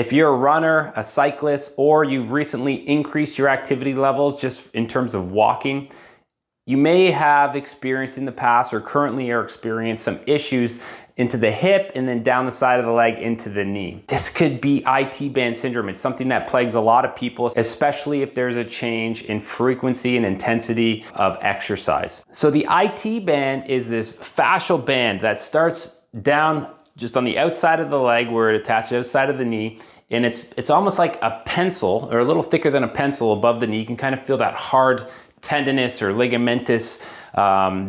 If you're a runner, a cyclist, or you've recently increased your activity levels just in terms of walking, you may have experienced in the past or currently are experiencing some issues into the hip and then down the side of the leg into the knee. This could be ITband syndrome. It's something that plagues a lot of people, especially if there's a change in frequency and intensity of exercise. So the ITband is this fascial band that starts down just on the outside of the leg where it attaches outside of the knee. And it's almost like a pencil, or a little thicker than a pencil above the knee. You can kind of feel that hard tendinous or ligamentous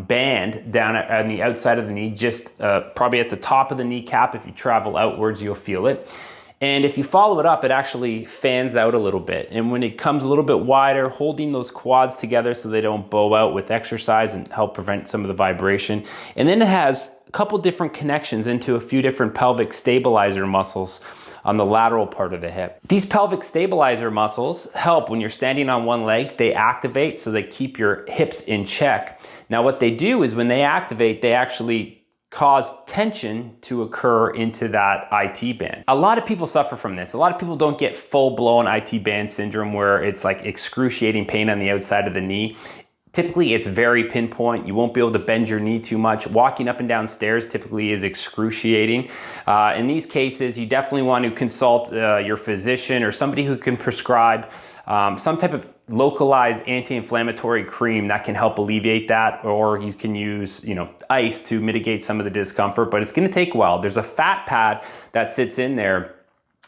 band down on the outside of the knee, just probably at the top of the kneecap. If you travel outwards, you'll feel it. And if you follow it up, it actually fans out a little bit. And when it comes a little bit wider, holding those quads together so they don't bow out with exercise and help prevent some of the vibration. And then it has a couple different connections into a few different pelvic stabilizer muscles on the lateral part of the hip. These pelvic stabilizer muscles help when you're standing on one leg. They activate so they keep your hips in check. Now what they do is when they activate, they actually cause tension to occur into that ITband. A lot of people suffer from this. A lot of people don't get full-blown ITband syndrome where it's like excruciating pain on the outside of the knee. Typically, it's very pinpoint. You won't be able to bend your knee too much. Walking up and down stairs typically is excruciating. In these cases, you definitely want to consult your physician or somebody who can prescribe some type of localized anti-inflammatory cream that can help alleviate that, or you can use, ice to mitigate some of the discomfort, but it's gonna take a while. There's a fat pad that sits in there,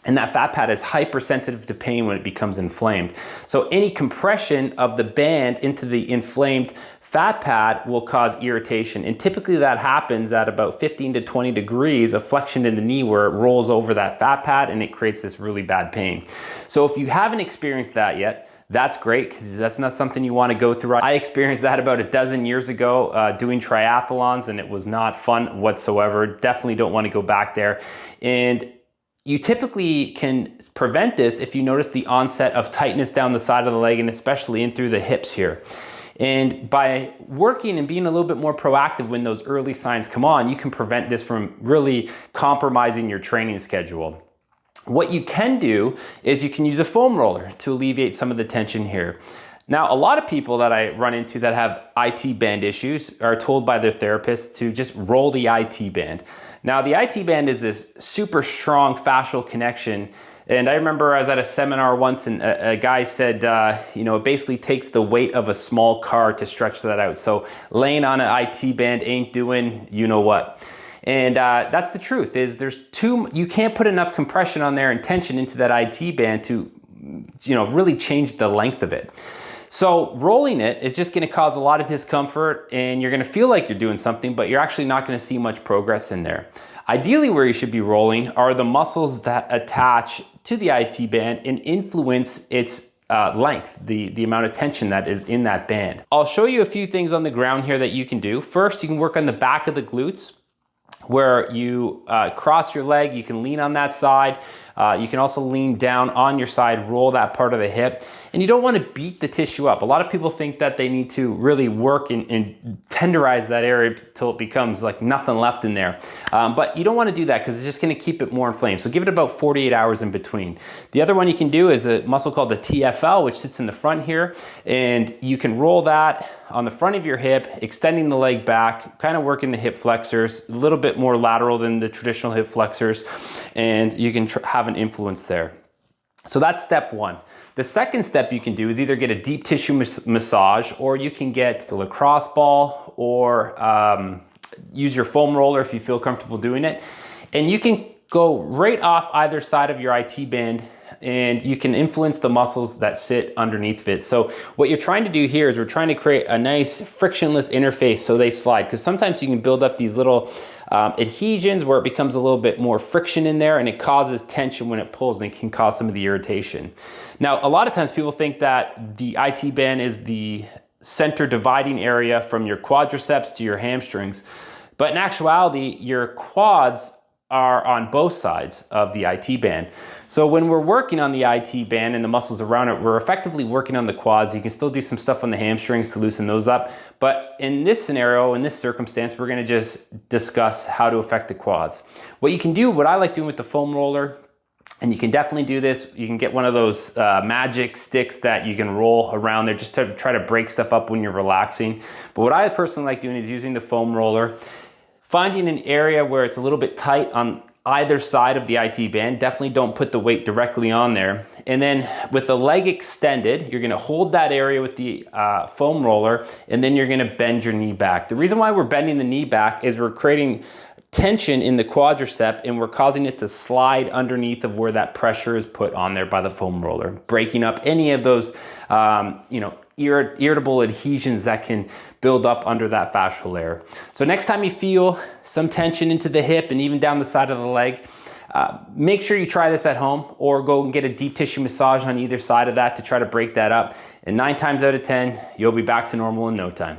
and that fat pad is hypersensitive to pain when it becomes inflamed. So any compression of the band into the inflamed fat pad will cause irritation. And typically that happens at about 15 to 20 degrees of flexion in the knee where it rolls over that fat pad and it creates this really bad pain. So if you haven't experienced that yet, that's great, because that's not something you want to go through. I experienced that about a dozen years ago doing triathlons, and it was not fun whatsoever. Definitely don't want to go back there. And you typically can prevent this if you notice the onset of tightness down the side of the leg and especially in through the hips here. And by working and being a little bit more proactive when those early signs come on, you can prevent this from really compromising your training schedule. What you can do is you can use a foam roller to alleviate some of the tension here. Now, a lot of people that I run into that have ITband issues are told by their therapist to just roll the ITband. Now, the ITband is this super strong fascial connection. And I remember I was at a seminar once and a guy said, it basically takes the weight of a small car to stretch that out. So laying on an ITband ain't doing you know what. And that's the truth, is you can't put enough compression on there and tension into that ITband to, really change the length of it. So rolling it is just going to cause a lot of discomfort, and you're going to feel like you're doing something, but you're actually not going to see much progress in there. Ideally, where you should be rolling are the muscles that attach to the ITband and influence its length, the amount of tension that is in that band. I'll show you a few things on the ground here that you can do. First, you can work on the back of the glutes, where you cross your leg. You can lean on that side. You can also lean down on your side, roll that part of the hip. And you don't want to beat the tissue up. A lot of people think that they need to really work and tenderize that area till it becomes like nothing left in there. But you don't want to do that because it's just going to keep it more inflamed. So give it about 48 hours in between. The other one you can do is a muscle called the TFL, which sits in the front here. And you can roll that on the front of your hip, extending the leg back, kind of working the hip flexors, a little bit more lateral than the traditional hip flexors. And you can have an influence there. So that's step one. The second step you can do is either get a deep tissue massage, or you can get the lacrosse ball, or use your foam roller if you feel comfortable doing it. And you can go right off either side of your ITband, and you can influence the muscles that sit underneath of it. So what you're trying to do here is we're trying to create a nice frictionless interface so they slide, because sometimes you can build up these little adhesions where it becomes a little bit more friction in there, and it causes tension when it pulls, and it can cause some of the irritation. Now, a lot of times people think that the ITband is the center dividing area from your quadriceps to your hamstrings, but in actuality, your quads are on both sides of the ITband. So when we're working on the ITband and the muscles around it, we're effectively working on the quads. You can still do some stuff on the hamstrings to loosen those up. But in this scenario, in this circumstance, we're gonna just discuss how to affect the quads. What you can do, what I like doing with the foam roller, And you can definitely do this. You can get one of those magic sticks that you can roll around there just to try to break stuff up when you're relaxing. But what I personally like doing is using the foam roller, finding an area where it's a little bit tight on either side of the ITband. Definitely don't put the weight directly on there. And then with the leg extended, you're gonna hold that area with the foam roller, and then you're gonna bend your knee back. The reason why we're bending the knee back is we're creating tension in the quadricep, and we're causing it to slide underneath of where that pressure is put on there by the foam roller, breaking up any of those irritable adhesions that can build up under that fascial layer. So next time you feel some tension into the hip and even down the side of the leg, make sure you try this at home, or go and get a deep tissue massage on either side of that to try to break that up. And 9 times out of 10, you'll be back to normal in no time.